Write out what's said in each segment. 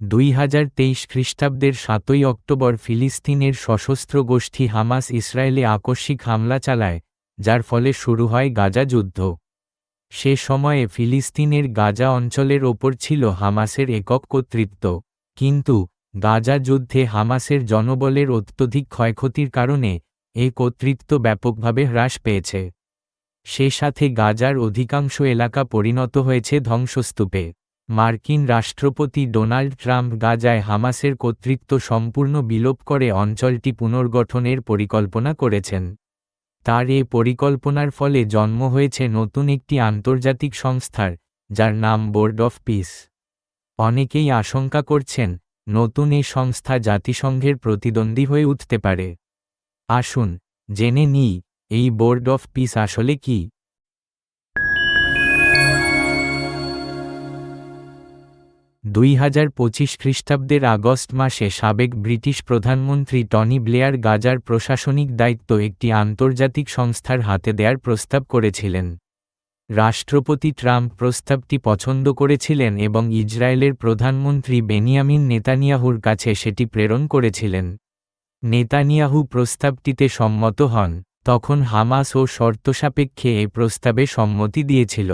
2023 খ্রিস্টাব্দের 7 অক্টোবর ফিলিস্তিনের সশস্ত্র গোষ্ঠী হামাস ইসরায়েলে আকস্মিক হামলা চালায়, যার ফলে শুরু হয় গাজা যুদ্ধ। সে সময়ে ফিলিস্তিনের গাজা অঞ্চলের ওপর ছিল হামাসের একক কর্তৃত্ব, কিন্তু গাজা যুদ্ধে হামাসের জনবলের অত্যধিক ক্ষয়ক্ষতির কারণে এ কর্তৃত্ব ব্যাপকভাবে হ্রাস পেয়েছে। সে সাথে গাজার অধিকাংশ এলাকা পরিণত হয়েছে ধ্বংসস্তূপে। মার্কিন রাষ্ট্রপতি ডোনাল্ড ট্রাম্প গাজায় হামাসের কর্তৃত্ব সম্পূর্ণ বিলোপ করে অঞ্চলটি পুনর্গঠনের পরিকল্পনা করেছেন। তার এ পরিকল্পনার ফলে জন্ম হয়েছে নতুন একটি আন্তর্জাতিক সংস্থার, যার নাম বোর্ড অফ পিস। অনেকেই আশঙ্কা করছেন, নতুন এ সংস্থা জাতিসংঘের প্রতিদ্বন্দ্বী হয়ে উঠতে পারে। আসুন জেনে নিই, এই বোর্ড অফ পিস আসলে কি। 2025 খ্রিস্টাব্দের আগস্ট মাসে সাবেক ব্রিটিশ প্রধানমন্ত্রী টনি ব্লেয়ার গাজার প্রশাসনিক দায়িত্ব একটি আন্তর্জাতিক সংস্থার হাতে দেয়ার প্রস্তাব করেছিলেন। রাষ্ট্রপতি ট্রাম্প প্রস্তাবটি পছন্দ করেছিলেন এবং ইসরায়েলের প্রধানমন্ত্রী বেনিয়ামিন নেতানিয়াহুর কাছে সেটি প্রেরণ করেছিলেন। নেতানিয়াহু প্রস্তাবটিতে সম্মত হন, তখন হামাস ও শর্তসাপেক্ষে এ প্রস্তাবে সম্মতি দিয়েছিল।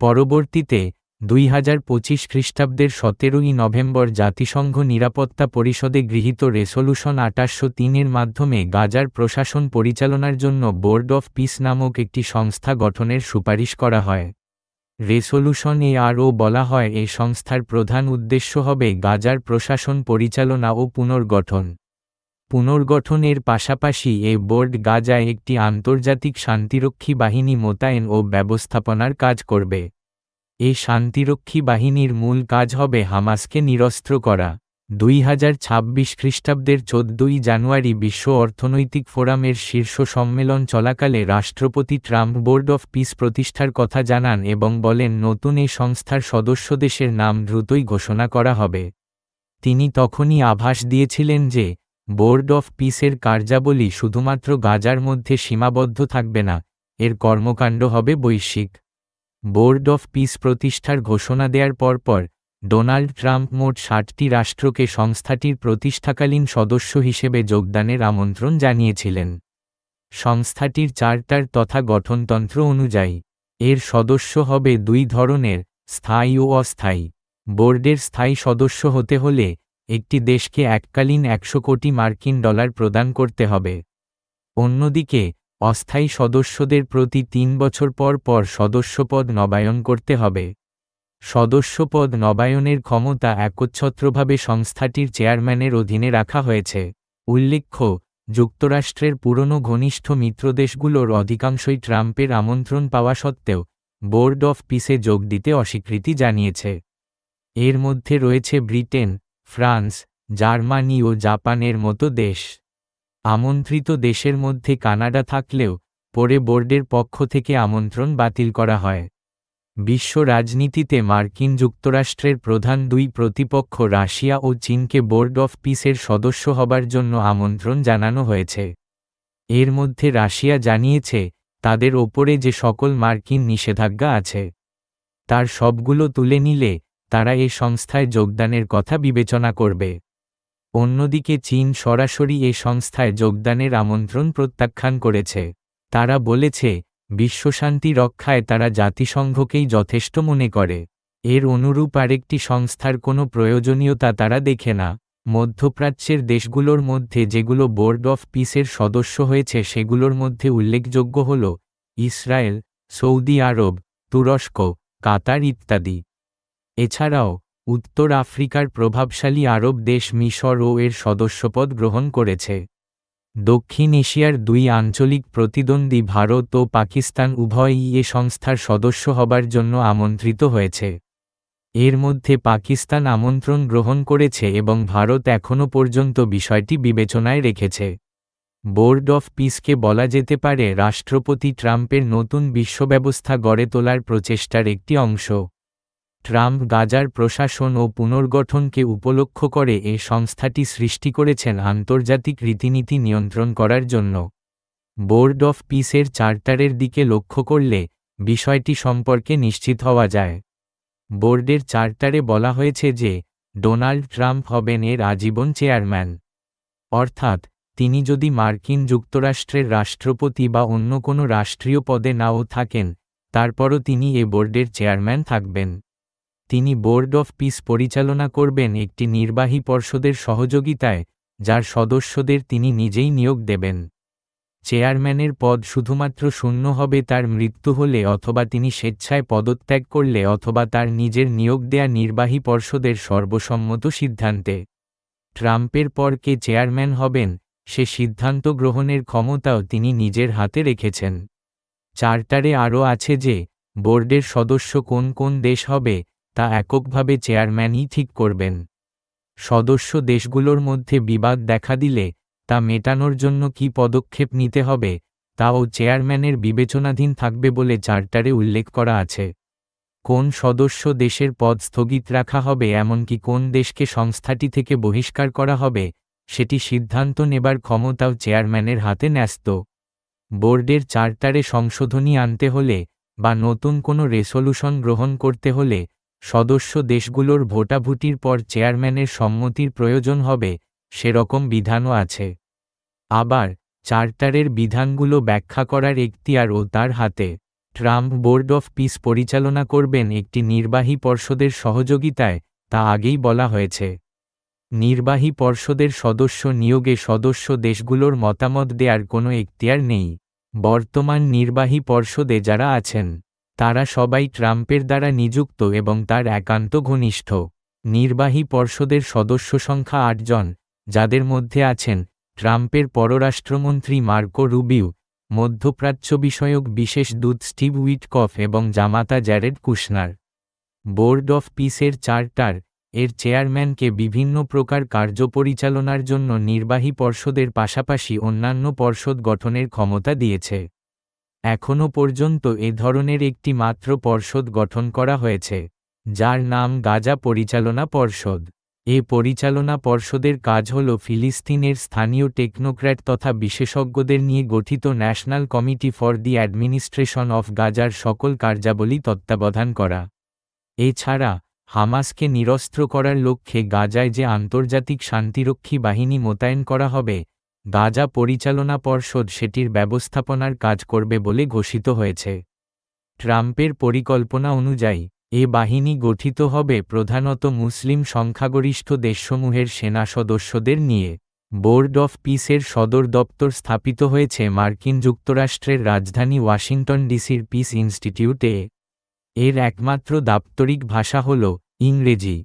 পরবর্তীতে 2025 খ্রিস্টাব্দের 17 নভেম্বর জাতিসংঘ নিরাপত্তা পরিষদে গৃহীত রেসোলুশন 2803 এর মাধ্যমে গাজার প্রশাসন পরিচালনার জন্য বোর্ড অফ পিস নামক একটি সংস্থা গঠনের সুপারিশ করা হয়। রেসোলুশনে আরও বলা হয়, এই সংস্থার প্রধান উদ্দেশ্য হবে গাজার প্রশাসন পরিচালনা ও পুনর্গঠন। পুনর্গঠনের পাশাপাশি এ বোর্ড গাজায় একটি আন্তর্জাতিক শান্তিরক্ষী বাহিনী মোতায়েন ও ব্যবস্থাপনার কাজ করবে। এই শান্তিরক্ষী বাহিনীর মূল কাজ হবে হামাসকে নিরস্ত্র করা। 2026 খ্রিস্টাব্দের 14 জানুয়ারি বিশ্ব অর্থনৈতিক ফোরামের শীর্ষ সম্মেলন চলাকালে রাষ্ট্রপতি ট্রাম্প বোর্ড অফ পিস প্রতিষ্ঠার কথা জানান এবং বলেন, নতুন এই সংস্থার সদস্য দেশের নাম দ্রুতই ঘোষণা করা হবে। তিনি তখনই আভাস দিয়েছিলেন যে বোর্ড অফ পিসের কার্যাবলী শুধুমাত্র গাজার মধ্যে সীমাবদ্ধ থাকবে না, এর কর্মকাণ্ড হবে বৈশ্বিক। বোর্ড অফ পিস প্রতিষ্ঠার ঘোষণা দেওয়ার পরপর ডোনাল্ড ট্রাম্প মোট 60টি রাষ্ট্রকে সংস্থাটির প্রতিষ্ঠাকালীন সদস্য হিসেবে যোগদানের আমন্ত্রণ জানিয়েছিলেন। সংস্থাটির চার্টার তথা গঠনতন্ত্র অনুযায়ী এর সদস্য হবে দুই ধরনের, স্থায়ী ও অস্থায়ী। বোর্ডের স্থায়ী সদস্য হতে হলে একটি দেশকে এককালীন 100 কোটি মার্কিন ডলার প্রদান করতে হবে। অন্যদিকে অস্থায়ী সদস্যদের প্রতি 3 বছর পর পর সদস্যপদ নবায়ন করতে হবে। সদস্যপদ নবায়নের ক্ষমতা একচ্ছত্রভাবে সংস্থাটির চেয়ারম্যানের অধীনে রাখা হয়েছে। উল্লেখ্য, যুক্তরাষ্ট্রের পুরনো ঘনিষ্ঠ মিত্রদেশগুলোর অধিকাংশই ট্রাম্পের আমন্ত্রণ পাওয়া সত্ত্বেও বোর্ড অফ পিসে যোগ দিতে অস্বীকৃতি জানিয়েছে। এর মধ্যে রয়েছে ব্রিটেন, ফ্রান্স, জার্মানি ও জাপানের মতো দেশ। আমন্ত্রিত দেশের মধ্যে কানাডা থাকলেও পরে বোর্ডের পক্ষ থেকে আমন্ত্রণ বাতিল করা হয়। বিশ্ব রাজনীতিতে মার্কিন যুক্তরাষ্ট্রের প্রধান দুই প্রতিপক্ষ রাশিয়া ও চীনকে বোর্ড অফ পিসের সদস্য হবার জন্য আমন্ত্রণ জানানো হয়েছে। এর মধ্যে রাশিয়া জানিয়েছে, তাদের ওপরে যে সকল মার্কিন নিষেধাজ্ঞা আছে তার সবগুলো তুলে নিলে তারা এ সংস্থায় যোগদানের কথা বিবেচনা করবে। অন্যদিকে চীন সরাসরি এ সংস্থায় যোগদানের আমন্ত্রণ প্রত্যাখ্যান করেছে। তারা বলেছে, বিশ্বশান্তি রক্ষায় তারা জাতিসংঘকেই যথেষ্ট মনে করে। এর অনুরূপ আরেকটি সংস্থার কোনো প্রয়োজনীয়তা তারা দেখে না। মধ্যপ্রাচ্যের দেশগুলোর মধ্যে যেগুলো বোর্ড অফ পিসের সদস্য হয়েছে সেগুলোর মধ্যে উল্লেখযোগ্য হল ইসরায়েল, সৌদি আরব, তুরস্ক, কাতার ইত্যাদি। এছাড়াও উত্তর আফ্রিকার প্রভাবশালী আরব দেশ মিশর ও এর সদস্যপদ গ্রহণ করেছে। দক্ষিণ এশিয়ার দুই আঞ্চলিক প্রতিদ্বন্দ্বী ভারত ও পাকিস্তান উভয়ই এ সংস্থার সদস্য হবার জন্য আমন্ত্রিত হয়েছে। এর মধ্যে পাকিস্তান আমন্ত্রণ গ্রহণ করেছে এবং ভারত এখনও পর্যন্ত বিষয়টি বিবেচনায় রেখেছে। বোর্ড অফ পিসকে বলা যেতে পারে রাষ্ট্রপতি ট্রাম্পের নতুন বিশ্বব্যবস্থা গড়ে তোলার প্রচেষ্টার একটি অংশ। ট্রাম্প গাজার প্রশাসন ও পুনর্গঠনকে উপলক্ষ করে এ সংস্থাটি সৃষ্টি করেছেন আন্তর্জাতিক রীতিনীতি নিয়ন্ত্রণ করার জন্য। বোর্ড অফ পিসের চার্টারের দিকে লক্ষ্য করলে বিষয়টি সম্পর্কে নিশ্চিত হওয়া যায়। বোর্ডের চার্টারে বলা হয়েছে যে ডোনাল্ড ট্রাম্প হবেন এর আজীবন চেয়ারম্যান। অর্থাৎ তিনি যদি মার্কিন যুক্তরাষ্ট্রের রাষ্ট্রপতি বা অন্য কোনো রাষ্ট্রীয় পদে নাও থাকেন, তারপরও তিনি এ বোর্ডের চেয়ারম্যান থাকবেন। তিনি বোর্ড অফ পিস পরিচালনা করবেন একটি নির্বাহী পর্ষদের সহযোগিতায়, যার সদস্যদের তিনি নিজেই নিয়োগ দেবেন। চেয়ারম্যানের পদ শুধুমাত্র শূন্য হবে তার মৃত্যু হলে, অথবা তিনি স্বেচ্ছায় পদত্যাগ করলে, অথবা তার নিজের নিয়োগ দেয়া নির্বাহী পর্ষদের সর্বসম্মত সিদ্ধান্তে। ট্রাম্পের পর কে চেয়ারম্যান হবেন, সে সিদ্ধান্ত গ্রহণের ক্ষমতাও তিনি নিজের হাতে রেখেছেন। চার্টারে আরও আছে যে, বোর্ডের সদস্য কোন কোন দেশ হবে, তা এককভাবে চেয়ারম্যানই ঠিক করবেন। সদস্য দেশগুলোর মধ্যে বিবাদ দেখা দিলে, তা মেটানোর জন্য কী পদক্ষেপ নিতে হবে, তাও চেয়ারম্যানের বিবেচনাধীন থাকবে বলে চার্টারে উল্লেখ করা আছে। কোন সদস্য দেশের পদ স্থগিত রাখা হবে, এমনকি কোন দেশকে সংস্থাটি থেকে বহিষ্কার করা হবে, সেটি সিদ্ধান্ত নেবার ক্ষমতাও চেয়ারম্যানের হাতে ন্যস্ত। বোর্ডের চার্টারে সংশোধনী আনতে হলে বা নতুন কোনো রেসোলুশন গ্রহণ করতে হলে, সদস্য দেশগুলোর ভোটাভুটির পর চেয়ারম্যানের সম্মতির প্রয়োজন হবে, সেরকম বিধানও আছে। আবার চার্টারের বিধানগুলো ব্যাখ্যা করার এখতিয়ারও তার হাতে। ট্রাম্প বোর্ড অফ পিস পরিচালনা করবেন একটি নির্বাহী পর্ষদের সহযোগিতায়, তা আগেই বলা হয়েছে। নির্বাহী পর্ষদের সদস্য নিয়োগে সদস্য দেশগুলোর মতামত দেওয়ার কোনো এখতিয়ার নেই। বর্তমান নির্বাহী পর্ষদে যারা আছেন, তারা সবাই ট্রাম্পের দ্বারা নিযুক্ত এবং তার একান্ত ঘনিষ্ঠ। নির্বাহী পর্ষদের সদস্য সংখ্যা 8 জন, যাদের মধ্যে আছেন ট্রাম্পের পররাষ্ট্রমন্ত্রী মার্কো রুবিও, মধ্যপ্রাচ্য বিষয়ক বিশেষ দূত স্টিভ উইটকফ এবং জামাতা জ্যারেড কুশনার। বোর্ড অফ পিসের চার্টার এর চেয়ারম্যানকে বিভিন্ন প্রকার কার্য পরিচালনার জন্য নির্বাহী পর্ষদের পাশাপাশি অন্যান্য পর্ষদ গঠনের ক্ষমতা দিয়েছে। এখনও পর্যন্ত এ ধরনের একটি মাত্র পর্ষদ গঠন করা হয়েছে, যার নাম গাজা পরিচালনা পর্ষদ। এ পরিচালনা পর্ষদের কাজ হল ফিলিস্তিনের স্থানীয় টেকনোক্র্যাট তথা বিশেষজ্ঞদের নিয়ে গঠিত national committee for the administration of গাজার সকল কার্যাবলী তত্ত্বাবধান করা। এছাড়া হামাসকে নিরস্ত্র করার লক্ষ্যে গাজায় যে আন্তর্জাতিক শান্তিরক্ষী বাহিনী মোতায়েন করা হবে, গাজা পরিচালনা পর্ষদ সেটির ব্যবস্থাপনার কাজ করবে বলে ঘোষিত হয়েছে। ট্রাম্পের পরিকল্পনা অনুযায়ী এ বাহিনী গঠিত হবে প্রধানত মুসলিম সংখ্যাগরিষ্ঠ দেশসমূহের সেনা সদস্যদের নিয়ে। বোর্ড অফ পিসের সদর দপ্তর স্থাপিত হয়েছে মার্কিন যুক্তরাষ্ট্রের রাজধানী ওয়াশিংটন ডিসির পিস ইনস্টিটিউটে। এর একমাত্র দাপ্তরিক ভাষা হল ইংরেজি।